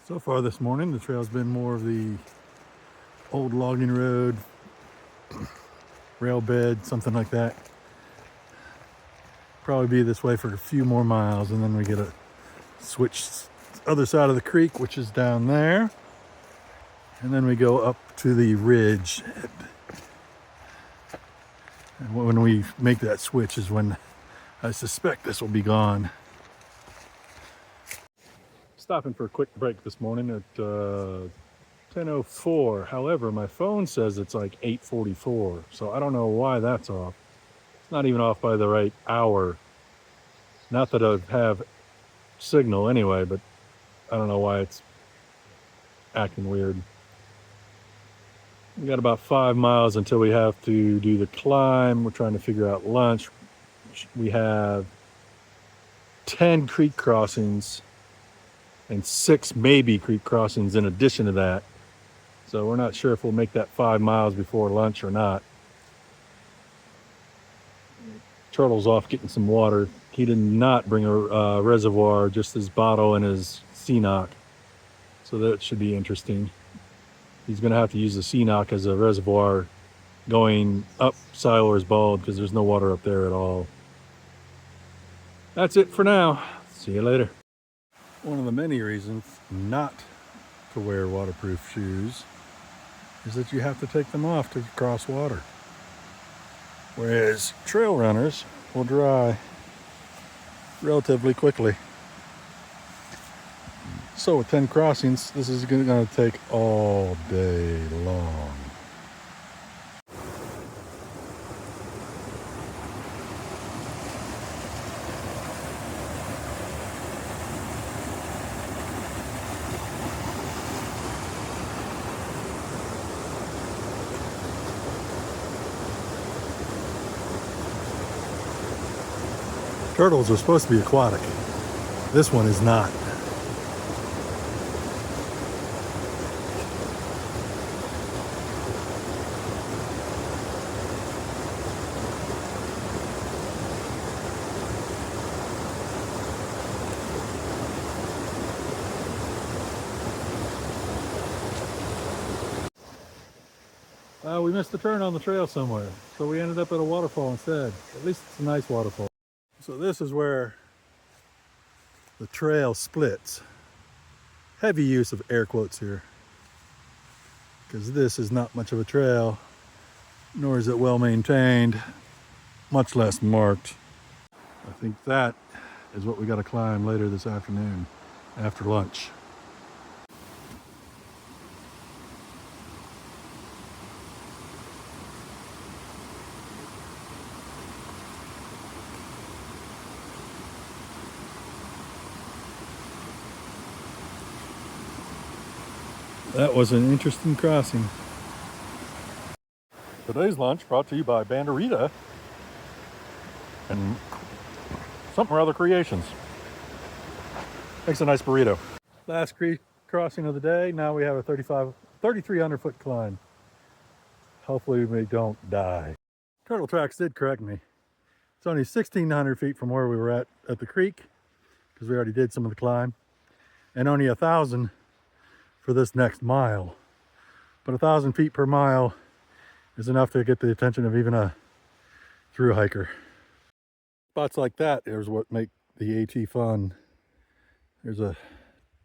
So far this morning, the trail's been more of the old logging road, rail bed, something like that. Probably be this way for a few more miles, and then we get a switch other side of the creek, which is down there. And then we go up to the ridge. And when we make that switch is when I suspect this will be gone. Stopping for a quick break this morning at 10:04. However, my phone says it's like 8:44, so I don't know why that's off. It's not even off by the right hour. Not that I have signal anyway, but I don't know why it's acting weird. We got about 5 miles until we have to do the climb. We're trying to figure out lunch. We have 10 creek crossings and 6 maybe creek crossings in addition to that. So we're not sure if we'll make that 5 miles before lunch or not. Turtle's off getting some water. He did not bring a reservoir, just his bottle and his CNOC. So that should be interesting. He's gonna have to use the CNOC as a reservoir going up Siler's Bald because there's no water up there at all. That's it for now. See you later. One of the many reasons not to wear waterproof shoes is that you have to take them off to cross water. Whereas trail runners will dry relatively quickly. So with 10 crossings, this is going to take all day long. Turtles are supposed to be aquatic. This one is not. We missed the turn on the trail somewhere, so we ended up at a waterfall instead. At least it's a nice waterfall. So this is where the trail splits. Heavy use of air quotes here, because this is not much of a trail, nor is it well maintained, much less marked. I think that is what we got to climb later this afternoon after lunch. That was an interesting crossing. Today's lunch brought to you by Banderita and something or other creations. Makes a nice burrito. Last creek crossing of the day. Now we have a 3,300 foot climb. Hopefully we don't die. Turtle Tracks did correct me. It's only 1,600 feet from where we were at the creek, because we already did some of the climb, and only 1,000 for this next mile. But 1,000 feet per mile is enough to get the attention of even a through hiker. Spots like that is what make the AT fun. There's a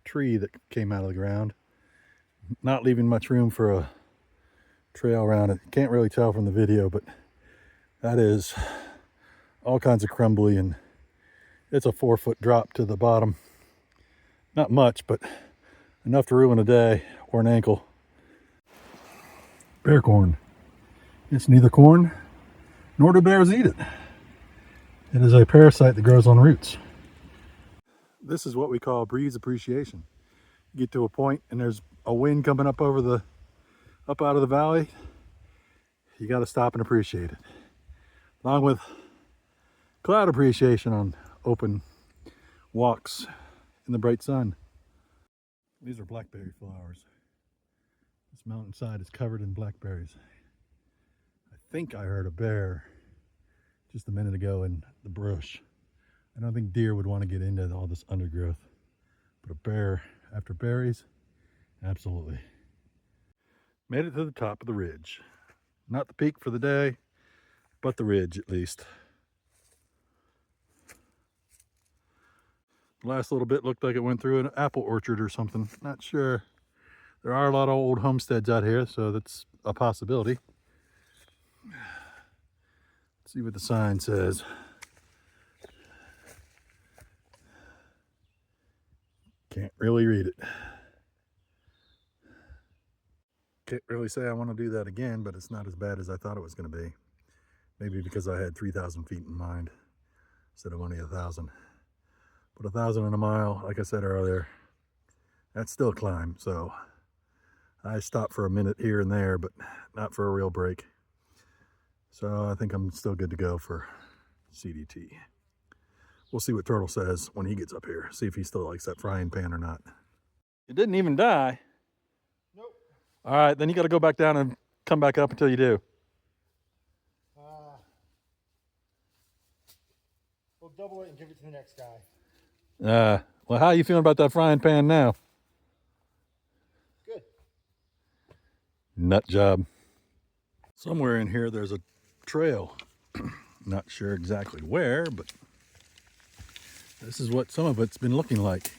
tree that came out of the ground, not leaving much room for a trail around it. Can't really tell from the video, but that is all kinds of crumbly, and it's a 4-foot drop to the bottom. Not much, but enough to ruin a day or an ankle. Bear corn. It's neither corn nor do bears eat it. It is a parasite that grows on roots. This is what we call breeze appreciation. You get to a point and there's a wind coming up out of the valley. You got to stop and appreciate it. Along with cloud appreciation on open walks in the bright sun. These are blackberry flowers. This mountainside is covered in blackberries. I think I heard a bear just a minute ago in the brush. I don't think deer would want to get into all this undergrowth, but a bear after berries Absolutely. Made it to the top of the ridge. Not the peak for the day, but the ridge at least. The last little bit looked like it went through an apple orchard or something. Not sure. There are a lot of old homesteads out here, so that's a possibility. Let's see what the sign says. Can't really read it. Can't really say I want to do that again, but it's not as bad as I thought it was going to be. Maybe because I had 3,000 feet in mind instead of only 1,000. But 1,000 in a mile, like I said earlier, that's still a climb. So I stopped for a minute here and there, but not for a real break. So I think I'm still good to go for CDT. We'll see what Turtle says when he gets up here. See if he still likes that frying pan or not. It didn't even die. Nope. All right, then you got to go back down and come back up until you do. We'll double it and give it to the next guy. Well, how are you feeling about that frying pan now? Good. Nut job. Somewhere in here there's a trail. Not sure exactly where, but this is what some of it's been looking like.